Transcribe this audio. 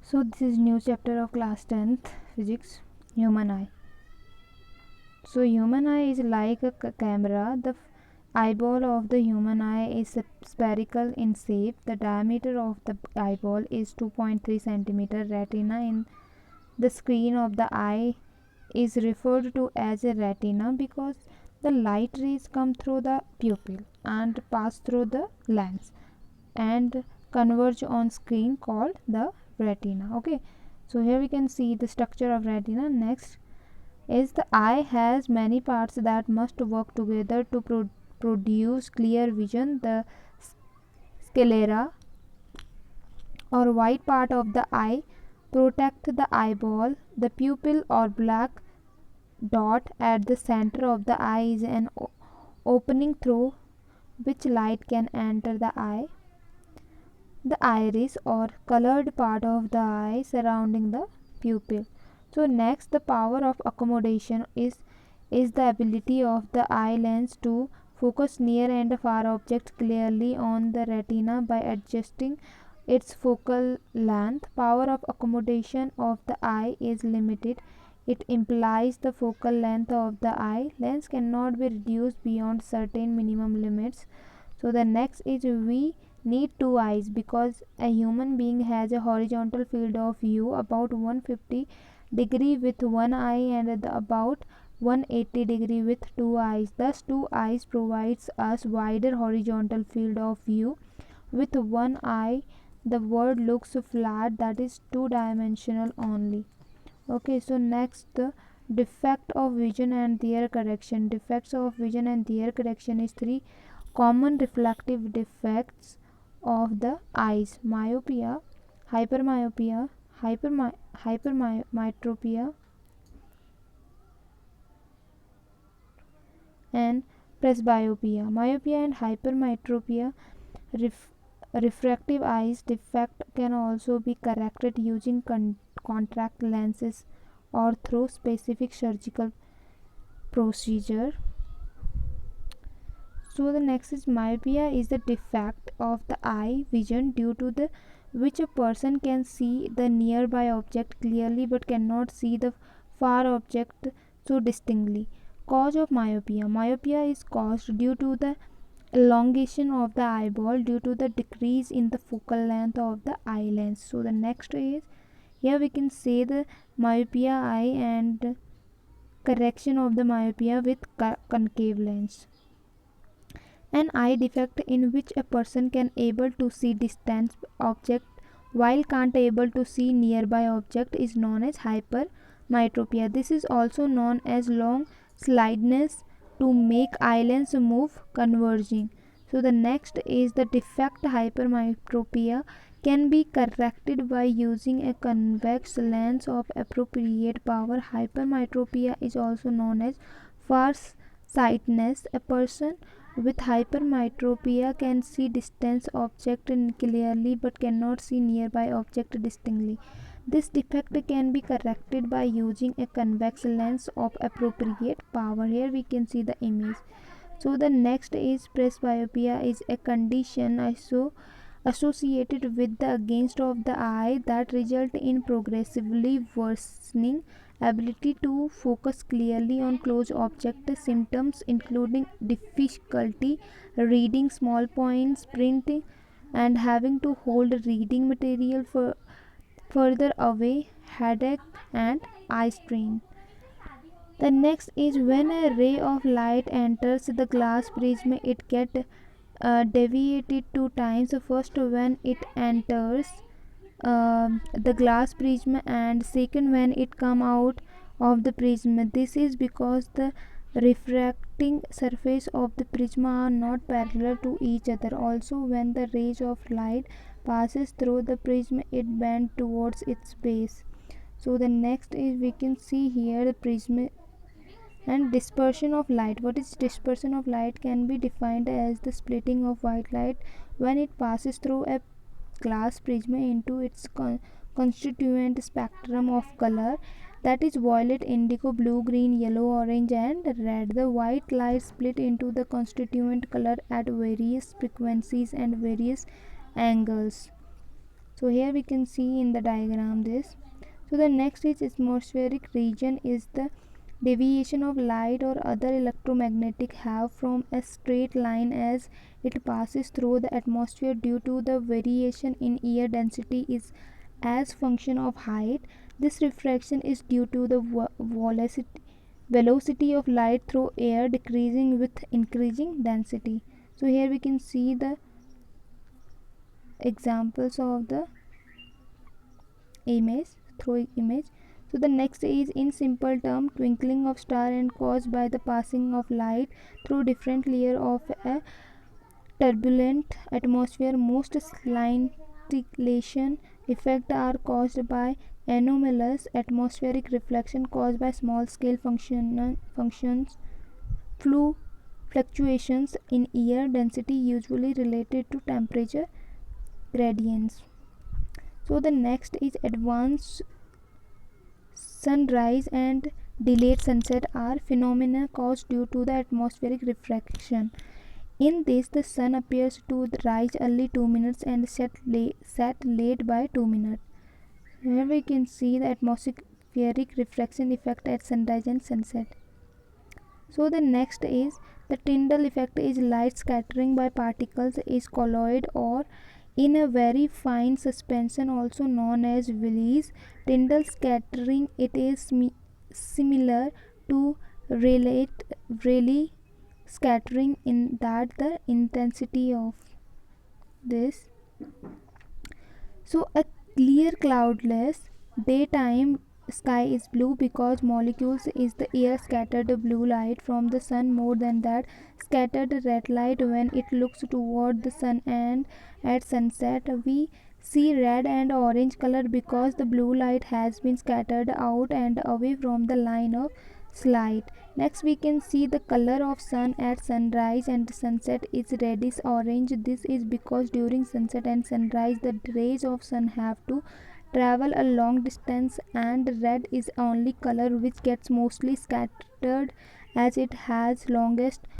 So this is new chapter of class 10th physics, human eye. So human eye is like a camera. The eyeball of the human eye is spherical in shape. The diameter of the eyeball is 2.3 centimeter. Retina in the screen of the eye is referred to as a retina because the light rays come through the pupil and pass through the lens and converge on screen called the retina. Okay, so here we can see the structure of retina. Next is the eye has many parts that must work together to produce clear vision. The sclera or white part of the eye protect the eyeball. The pupil or black dot at the center of the eye is an opening through which light can enter the eye. The iris or colored part of the eye surrounding the pupil. So next, the power of accommodation is the ability of the eye lens to focus near and far objects clearly on the retina by adjusting its focal length. Power of accommodation of the eye is limited. It implies the focal length of the eye lens cannot be reduced beyond certain minimum limits. So the next is we need two eyes because a human being has a horizontal field of view about 150 degree with one eye and about 180 degree with two eyes. Thus two eyes provides us wider horizontal field of view. With one eye the world looks flat, that is two dimensional only. Okay, so next, the defect of vision and their correction. Defects of vision and their correction is three common reflective defects of the eyes: myopia, hypermyopia, hypermetropia, and presbyopia. Myopia and hypermetropia ref- refractive eyes defect can also be corrected using contact lenses or through specific surgical procedure. So the next is myopia is the defect of the eye vision due to the which a person can see the nearby object clearly but cannot see the far object so distinctly. Cause of myopia: myopia is caused due to the elongation of the eyeball due to the decrease in the focal length of the eye lens. So the next is, here we can say the myopia eye and correction of the myopia with concave lens. An eye defect in which a person can able to see distant object while can't able to see nearby object is known as hypermetropia. This is also known as long sliderness to make eye lens move converging. So the next is the defect hypermetropia can be corrected by using a convex lens of appropriate power. Hypermetropia is also known as farsightedness. A person with hypermetropia can see distant object clearly but cannot see nearby object distinctly. This defect can be corrected by using a convex lens of appropriate power. Here we can see the image. So the next is presbyopia is a condition associated with the against of the eye that result in progressively worsening ability to focus clearly on close object. Symptoms including difficulty reading small points, printing, and having to hold reading material for further away, headache, and eye strain. The next is when a ray of light enters the glass prism, it get deviated two times. First, when it enters the glass prism, and second when it come out of the prism. This is because the refracting surface of the prism are not parallel to each other. Also, when the rays of light passes through the prism, it bends towards its base. So the next is, we can see here the prism and dispersion of light. What is dispersion of light? Can be defined as the splitting of white light when it passes through a glass prism into its constituent spectrum of color, that is violet, indigo, blue, green, yellow, orange, and red. The white light split into the constituent color at various frequencies and various angles. So here we can see in the diagram this. So the next is atmospheric region is the deviation of light or other electromagnetic wave from a straight line as it passes through the atmosphere due to the variation in air density is as function of height. This refraction is due to the velocity of light through air decreasing with increasing density. So here we can see the examples of the image through image. So the next is in simple term twinkling of star and caused by the passing of light through different layer of a turbulent atmosphere. Most scintillation effect are caused by anomalous atmospheric reflection caused by small scale functions fluctuations in air density usually related to temperature gradients. So the next is advanced sunrise and delayed sunset are phenomena caused due to the atmospheric refraction. In this, the sun appears to rise early 2 minutes and set late by 2 minutes. Here we can see the atmospheric refraction effect at sunrise and sunset. So the next is the Tyndall effect is light scattering by particles is colloid or in a very fine suspension also known as Willis. Tyndall scattering it is similar to Rayleigh scattering in that the intensity of this. So a clear cloudless daytime sky is blue because molecules is the air scattered blue light from the sun more than that scattered red light when it looks toward the sun, and at sunset we see red and orange color because the blue light has been scattered out and away from the line of sight. Next we can see the color of sun at sunrise and sunset is reddish orange. This is because during sunset and sunrise the rays of sun have to travel a long distance, and red is only color which gets mostly scattered as it has longest